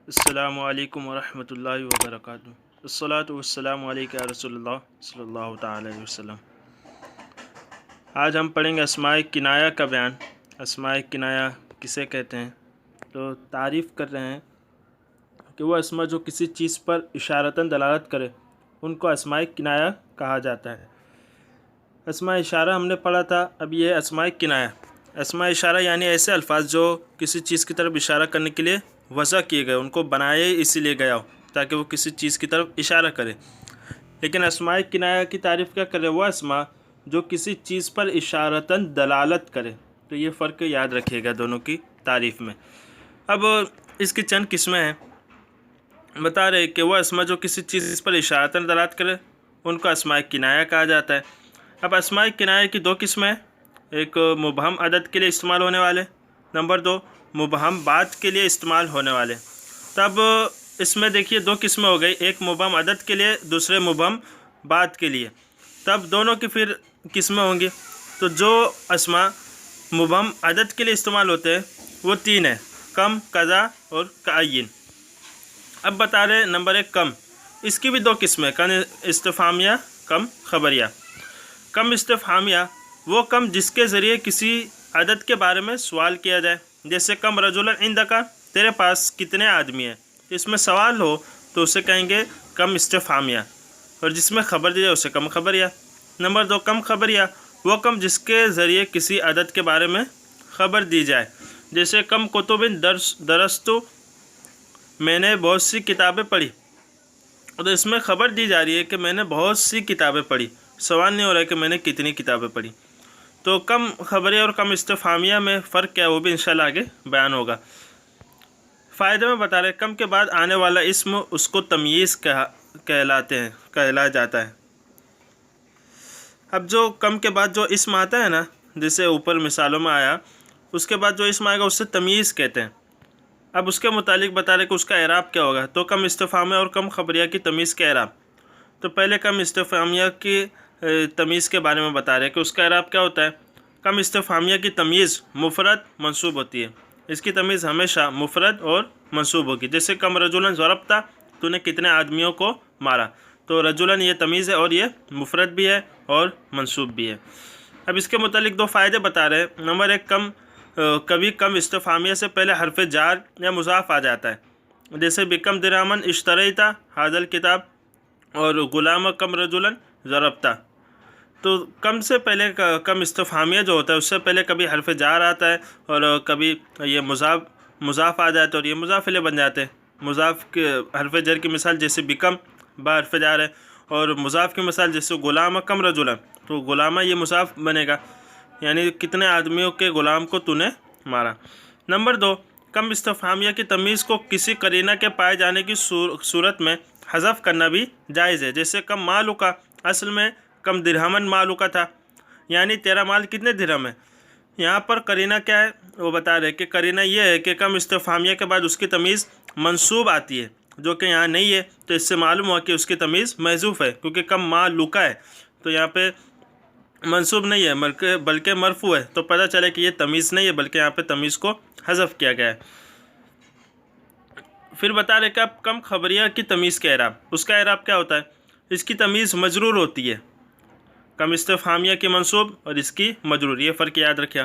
السلام علیکم ورحمۃ اللہ وبرکاتہ۔ الصلاۃ والسلام علیکہ یا رسول اللہ صلی اللہ تعالی علیہ وسلم۔ آج ہم پڑھیں گے اسماء کنایہ کا بیان۔ اسماء کنایہ کسے کہتے ہیں؟ تو تعریف کر رہے ہیں کہ وہ اسماء جو کسی چیز پر اشارتاً دلالت کرے ان کو اسماء کنایہ کہا جاتا ہے۔ اسماء اشارہ ہم نے پڑھا تھا، اب یہ اسماء کنایہ۔ اسماء اشارہ یعنی ایسے الفاظ جو کسی چیز کی طرف اشارہ کرنے کے لیے وضع کیے گئے، ان کو بنایا اسی لیے گیا ہو تاکہ وہ کسی چیز کی طرف اشارہ کرے۔ لیکن اسماء کنایہ کی تعریف کیا کرے؟ وہ اسماء جو کسی چیز پر اشارتاً دلالت کرے۔ تو یہ فرق یاد رکھیے گا دونوں کی تعریف میں۔ اب اس کی چند قسمیں ہیں۔ بتا رہے کہ وہ اسماء جو کسی چیز پر اشارتاً دلالت کرے ان کو اسماء کنایہ کہا جاتا ہے۔ اب اسماء کنایہ کی دو قسمیں ہیں، ایک مبہم عدد کے لیے استعمال ہونے والے، نمبر دو مبہم بات کے لیے استعمال ہونے والے۔ تب اس میں دیکھیے دو قسمیں ہو گئی، ایک مبہم عدد کے لیے، دوسرے مبہم بات کے لیے۔ تب دونوں کی پھر قسمیں ہوں گی۔ تو جو اسماء مبہم عدد کے لیے استعمال ہوتے ہیں وہ تین ہیں، کم، قضا اور کعین۔ اب بتا رہے نمبر ایک کم، اس کی بھی دو قسمیں، کم استفہامیہ، کم خبریہ۔ کم استفہامیہ وہ کم جس کے ذریعے کسی عدد کے بارے میں سوال کیا جائے، جیسے کم رجلا عندک، تیرے پاس کتنے آدمی ہیں۔ اس میں سوال ہو تو اسے کہیں گے کم استفہامیہ، اور جس میں خبر دی جائے اسے کم خبریہ۔ نمبر دو کم خبریہ وہ کم جس کے ذریعے کسی عدد کے بارے میں خبر دی جائے، جیسے کم کتب درستو، میں نے بہت سی کتابیں پڑھی۔ تو اس میں خبر دی جا رہی ہے کہ میں نے بہت سی کتابیں پڑھی، سوال نہیں ہو رہا ہے کہ میں نے کتنی کتابیں پڑھی۔ تو کم خبریہ اور کم استفہامیہ میں فرق کیا ہے وہ بھی انشاءاللہ آگے بیان ہوگا۔ فائدے میں بتا رہے کم کے بعد آنے والا اسم اس کو تمییز کہلا جاتا ہے۔ اب جو کم کے بعد جو اسم آتا ہے نا، جیسے اوپر مثالوں میں آیا، اس کے بعد جو اسم آئے گا اس سے تمییز کہتے ہیں۔ اب اس کے متعلق بتا رہے کہ اس کا اعراب کیا ہوگا۔ تو کم استفہامیہ اور کم خبریہ کی تمییز کا اعراب۔ تو پہلے کم استفہامیہ کی تمییز کے بارے میں بتا رہے کہ اس کا اعراب کیا ہوتا ہے۔ کم استفہامیہ کی تمییز مفرد منصوب ہوتی ہے، اس کی تمییز ہمیشہ مفرد اور منصوب ہوگی۔ جیسے کم رجلا ضربت، تو نے کتنے آدمیوں کو مارا۔ تو رجلا یہ تمییز ہے اور یہ مفرد بھی ہے اور منصوب بھی ہے۔ اب اس کے متعلق دو فائدے بتا رہے ہیں۔ نمبر ایک کبھی کم استفہامیہ سے پہلے حرف جار یا مضاف آ جاتا ہے، جیسے بکم درامن اشتریت ھذا الکتاب، اور غلام کم رجلا ضربت۔ تو کم سے پہلے کم استفہامیہ جو ہوتا ہے اس سے پہلے کبھی حرف جار آتا ہے اور کبھی یہ مضاف آ جاتا ہے اور یہ مضاف الیہ بن جاتے ہیں۔ مضاف کے حرف جر کی مثال جیسے بکم با حرف جار ہے، اور مضاف کی مثال جیسے غلام کم رجلا، تو غلامہ یہ مضاف بنے گا، یعنی کتنے آدمیوں کے غلام کو تو نے مارا۔ نمبر دو کم استفہامیہ کی تمییز کو کسی قرینہ کے پائے جانے کی صورت میں حذف کرنا بھی جائز ہے، جیسے کم مالو کا، اصل میں کم درہمن مالو کا تھا، یعنی تیرا مال کتنے درہم ہے۔ یہاں پر قرینہ کیا ہے وہ بتا رہے کہ قرینہ یہ ہے کہ کم استفہامیہ کے بعد اس کی تمییز منصوب آتی ہے، جو کہ یہاں نہیں ہے۔ تو اس سے معلوم ہوا کہ اس کی تمییز محذوف ہے، کیونکہ کم مالو کا ہے تو یہاں پہ منصوب نہیں ہے بلکہ مرفوع ہے، تو پتہ چلے کہ یہ تمییز نہیں ہے بلکہ یہاں پہ تمییز کو حذف کیا گیا ہے۔ پھر بتا رہے کہ اب کم خبریہ کی تمییز کا اعراب، اس کا اعراب کیا ہوتا ہے؟ اس کی تمییز مجرور ہوتی ہے، کم استفہامیہ کی منصوب اور اس کی مجرور، یہ فرق یاد رکھیا۔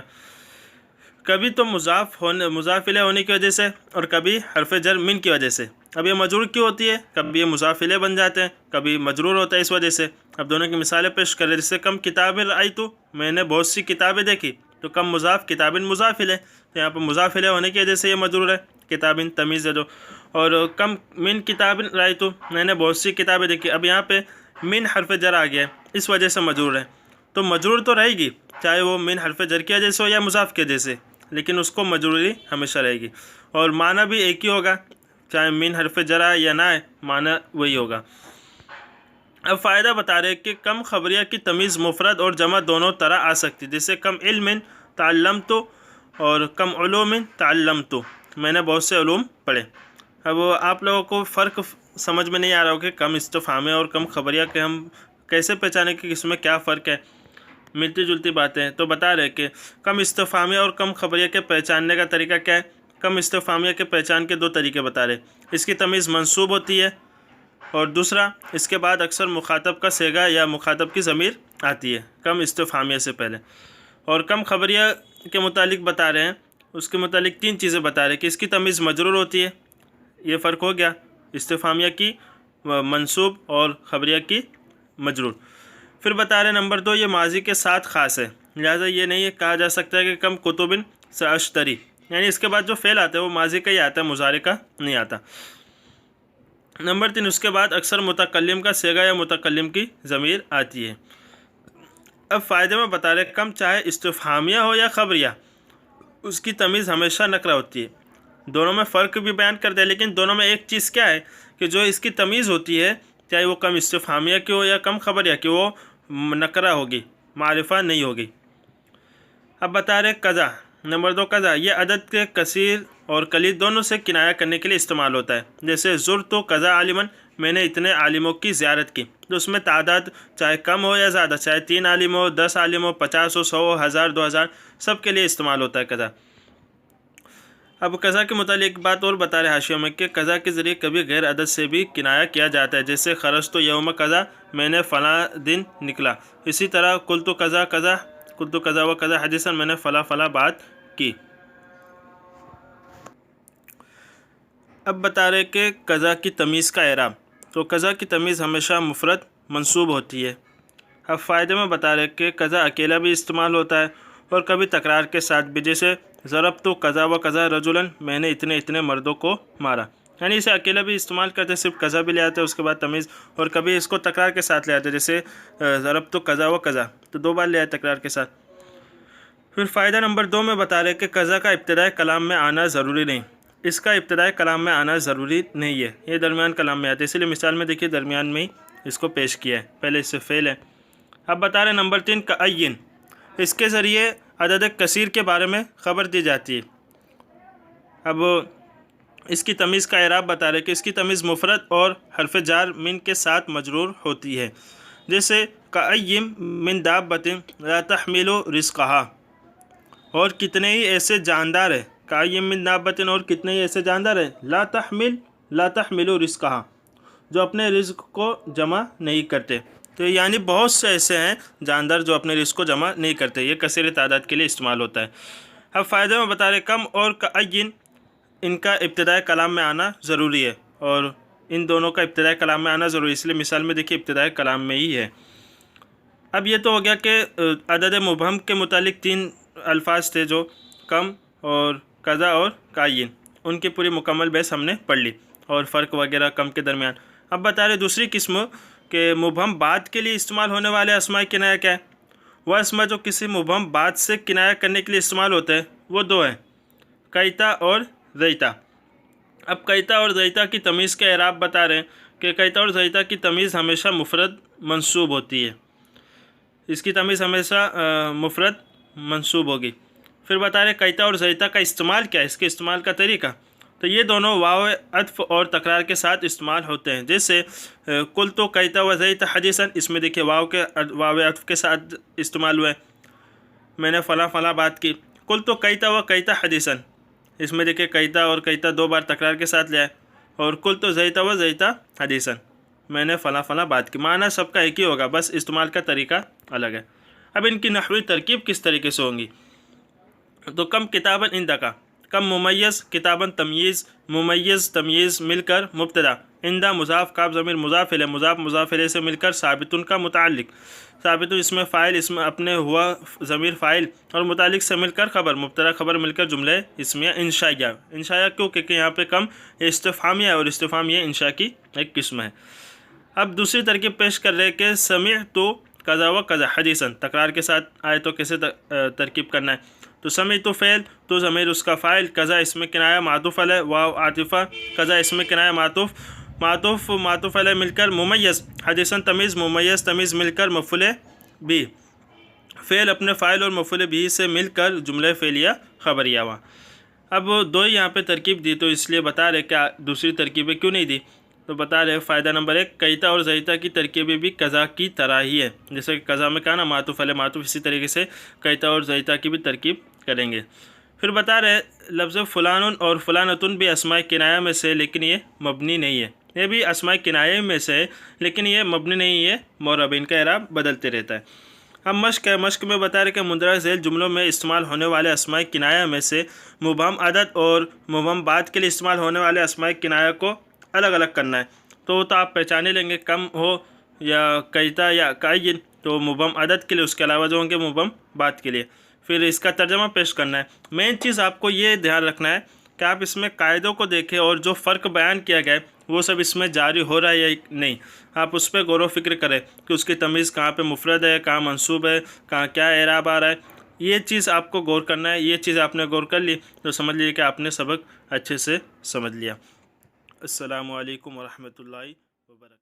کبھی تو مضاف الیہ ہونے کی وجہ سے اور کبھی حرف جر من کی وجہ سے۔ اب یہ مجرور کیوں ہوتی ہے؟ کبھی یہ مضاف الیہ بن جاتے ہیں، کبھی مجرور ہوتا ہے اس وجہ سے۔ اب دونوں کی مثالیں پیش کر رہے، جس سے کم کتابیں رأیت، میں نے بہت سی کتابیں دیکھی، تو کم مضاف کتابیں مضاف الیہ، تو یہاں پہ مضاف الیہ ہونے کی وجہ سے یہ مجرور ہے، کتابیں تمییز ہے جو۔ اور کم من کتابیں رأیت، میں نے بہت سی کتابیں دیکھی، اب یہاں پہ من حرف جر آ گیا ہے اس وجہ سے مجرور ہے، تو مجرور تو رہے گی چاہے وہ من حرف جر کی وجہ سے ہو یا مضاف کی وجہ سے، لیکن اس کو مجروری ہمیشہ رہے گی، اور معنی بھی ایک ہی ہوگا، چاہے من حرف جر آئے یا نہ آئے، معنی وہی ہوگا۔ اب فائدہ بتا رہے کہ کم خبریہ کی تمییز مفرد اور جمع دونوں طرح آ سکتی، جیسے کم علم تعلمت اور کم علوم تعلمت، میں نے بہت سے علوم پڑھے۔ اب آپ لوگوں کو فرق سمجھ میں نہیں آ رہا ہو کہ کم استفہامیہ اور کم خبریہ کے ہم کیسے پہچانے کہ اس میں کیا فرق ہے، ملتی جلتی باتیں ہیں۔ تو بتا رہے کہ کم استفہامیہ اور کم خبریہ کے پہچاننے کا طریقہ کیا ہے؟ کم استفہامیہ کے پہچان کے دو طریقے بتا رہے، اس کی تمیز منصوب ہوتی ہے، اور دوسرا اس کے بعد اکثر مخاطب کا صیغہ یا مخاطب کی ضمیر آتی ہے کم استفہامیہ سے پہلے، اور کم خبریہ کے متعلق بتا رہے ہیں، اس کے متعلق تین چیزیں بتا رہے ہیں کہ اس کی تمیز مجرور ہوتی ہے، یہ فرق ہو گیا، استفہامیہ کی منصوب اور خبریہ کی مجرور۔ پھر بتا رہے نمبر 2، یہ ماضی کے ساتھ خاص ہے، لہٰذا یہ نہیں کہا جا سکتا ہے کہ کم کتبن ساشتری، یعنی اس کے بعد جو فعل آتا ہے وہ ماضی کا ہی آتا ہے، مضارع کا نہیں آتا۔ نمبر 3، اس کے بعد اکثر متکلم کا صیغہ یا متکلم کی ضمیر آتی ہے۔ اب فائدے میں بتا رہے کم چاہے استفہامیہ ہو یا خبریہ، اس کی تمیز ہمیشہ نکرہ ہوتی ہے۔ دونوں میں فرق بھی بیان کر دیا، لیکن دونوں میں ایک چیز کیا ہے کہ جو اس کی تمیز ہوتی ہے، چاہے وہ کم استفہامیہ کی ہو یا کم خبریہ کی، وہ نکرہ ہوگی، معرفہ نہیں ہوگی۔ اب بتا رہے قضا، نمبر 2 قضا، یہ عدد کے کثیر اور قلیل دونوں سے کنایہ کرنے کے لیے استعمال ہوتا ہے، جیسے زرت قضا عالماً، میں نے اتنے عالموں کی زیارت کی، تو اس میں تعداد چاہے کم ہو یا زیادہ، چاہے 3 عالم ہو، 10 عالم ہو، 50 ہو، 100 ہو، 1000 2000، سب کے لیے استعمال ہوتا ہے قضا۔ اب قضا کے متعلق ایک بات اور بتا رہے حاشیہ میں کہ قضا کے ذریعے کبھی غیر عدد سے بھی کنایہ کیا جاتا ہے، جیسے خرجت یوم قضا، میں نے فلاں دن نکلا، اسی طرح قلت قضا قضا، قلت قضا و قضا حدیثاً، میں نے فلاں فلاں بات کی۔ اب بتا رہے کہ قضا کی تمیز کا اعراب، تو قضا کی تمیز ہمیشہ مفرد منصوب ہوتی ہے۔ اب فائدے میں بتا رہے کہ قضا اکیلا بھی استعمال ہوتا ہے اور کبھی تکرار کے ساتھ بھی، جیسے ضربت قضا و قضا رجلاً، میں نے اتنے اتنے مردوں کو مارا، یعنی اسے اکیلا بھی استعمال کرتے، صرف قضا بھی لے آتے اس کے بعد تمیز، اور کبھی اس کو تکرار کے ساتھ لے آتے، جیسے ضربت قضا و قضا، تو 2 بار لے آئے تکرار کے ساتھ۔ پھر فائدہ نمبر 2 میں بتا رہے کہ قضا کا ابتدائی کلام میں آنا ضروری نہیں، اس کا ابتدائی کلام میں آنا ضروری نہیں ہے، یہ درمیان کلام میں آتا ہے، اس لیے مثال میں دیکھیے درمیان میں ہی اس کو پیش کیا ہے، پہلے اس سے فعل ہے۔ اب بتا رہے نمبر 3 کعین، اس کے ذریعے عدد کثیر کے بارے میں خبر دی جاتی ہے۔ اب اس کی تمیز کا اعراب بتا رہے کہ اس کی تمیز مفرد اور حرف جار من کے ساتھ مجرور ہوتی ہے، جیسے کعین من دابۃ لا تحمل رزقہا، اور کتنے ہی ایسے جاندار ہیں، کعین من دابۃ، اور کتنے ہی ایسے جاندار ہیں، لا تحمل رزقہا، جو اپنے رزق کو جمع نہیں کرتے، تو یعنی بہت سے ایسے ہیں جاندار جو اپنے رزق کو جمع نہیں کرتے، یہ کثیر تعداد کے لیے استعمال ہوتا ہے۔ اب فائدے میں بتا رہے کم اور کعین، ان کا ابتدائی کلام میں آنا ضروری ہے، اور ان دونوں کا ابتدائی کلام میں آنا ضروری ہے، اس لیے مثال میں دیکھیے ابتدائی کلام میں ہی ہے۔ اب یہ تو ہو گیا کہ عدد مبہم کے متعلق 3 الفاظ تھے جو کم اور قضا اور کعین، ان کی پوری مکمل بحث ہم نے پڑھ لی، اور فرق وغیرہ کم کے درمیان۔ اب بتا رہے دوسری قسم کہ مبہم بعد کے لیے استعمال ہونے والے اسماء کنایہ کیا ہے، وہ اسماء جو کسی مبہم بعد سے کنایہ کرنے کے لیے استعمال ہوتے ہیں وہ 2 ہیں، قیتا اور زیتا۔ اب قیتا اور زیتا کی تمیز کا اعراب بتا رہے ہیں کہ قیتا اور زیتا کی تمیز ہمیشہ مفرد منصوب ہوتی ہے، اس کی تمیز ہمیشہ مفرد منصوب ہوگی۔ پھر بتا رہے قیتا اور زیتا کا استعمال کیا ہے، اس کے استعمال کا طریقہ، تو یہ دونوں واو عطف اور تکرار کے ساتھ استعمال ہوتے ہیں، جیسے قلت قیتا و زیتا حدیثاً، اس میں دیکھیے واو عطف کے ساتھ استعمال ہوا ہے، میں نے فلاں فلاں بات کی۔ قلت قیتا و قیتا حدیثاً، اس میں دیکھیے قیتا اور قیتا 2 بار تکرار کے ساتھ لیا ہے، اور قلت زیتا و زیتا حدیثاً، میں نے فلاں فلاں بات کی، معنی سب کا ایک ہی ہوگا، بس استعمال کا طریقہ الگ ہے۔ اب ان کی نحوی ترکیب کس طریقے سے ہوں گی، تو کم کتاباً عندک، کم ممیز، کتاباً تمییز، ممیز تمییز مل کر مبتدا، عندہ مضاف، کاف ضمیر مضاف الیہ، مضاف مضاف الیہ سے مل کر ثابتن کا متعلق، ثابت اس میں فاعل، اس میں اپنے ہوا ضمیر فاعل، اور متعلق سے مل کر خبر، مبتدا خبر مل کر جملہ اسمیہ انشائیہ۔ انشائیہ کیوں، کہ یہاں پہ کم استفہامیہ ہے، اور استفہامیہ انشاء کی ایک قسم ہے۔ اب دوسری ترکیب پیش کر رہے کہ سمعت قضا و قضا حدیثاً، تکرار کے ساتھ آئے تو کیسے ترکیب کرنا ہے، تو سمعت فعل، تو ضمیر اس کا فاعل، قضا اس میں کنایہ معطوف علیہ، واو عاطفہ، قضا اس میں کنایہ معطوف علیہ مل کر ممیز، حدیثاً تمیز، ممیز تمیز مل کر مفعول بھی، فعل اپنے فاعل اور مفعول بھی سے مل کر جملہ فعلیہ خبریہ ہوا۔ اب 2 یہاں پہ ترکیب دی، تو اس لیے بتا رہے کہ دوسری ترکیبیں کیوں نہیں دی، تو بتا رہے فائدہ نمبر 1 قیتا اور زیتا کی ترکیبیں بھی قضا کی طرح ہی ہے، جیسے کہ قضا میں کہا نا معطوف علیہ معطوف، اسی طریقے سے قیتا اور زیتا کی بھی ترکیب کریں گے۔ پھر بتا رہے لفظ فلان اور فلانتن بھی اسماء کنایہ میں سے، لیکن یہ مبنی نہیں ہے، یہ بھی اسماء کنایہ میں سے ہے لیکن یہ مبنی نہیں ہے، معرب، ان کا اعراب بدلتے رہتا ہے۔ اب مشق ہے، مشق میں بتا رہے کہ مندرجہ ذیل جملوں میں استعمال ہونے والے اسماء کنایہ میں سے مبہم عدد اور مبہم بعد کے لیے استعمال ہونے والے اسماء کنایہ کو الگ الگ کرنا ہے۔ تو آپ پہچانے لیں گے، کم ہو یا کیتا یا کائن تو مبہم عدد کے لیے، اس کے علاوہ جو ہوں گے مبہم بعد کے لیے۔ پھر اس کا ترجمہ پیش کرنا ہے۔ مین چیز آپ کو یہ دھیان رکھنا ہے کہ آپ اس میں قاعدوں کو دیکھیں اور جو فرق بیان کیا گیا ہے وہ سب اس میں جاری ہو رہا ہے یا نہیں، آپ اس پہ غور و فکر کریں کہ اس کی تمیز کہاں پہ مفرد ہے، کہاں منصوب ہے، کہاں کیا اعراب آ رہا ہے۔ یہ چیز آپ کو غور کرنا ہے، یہ چیز آپ نے غور کر لی تو سمجھ لیجیے کہ آپ نے سبق اچھے سے سمجھ لیا۔ السلام علیکم ورحمۃ اللہ وبرکاتہ۔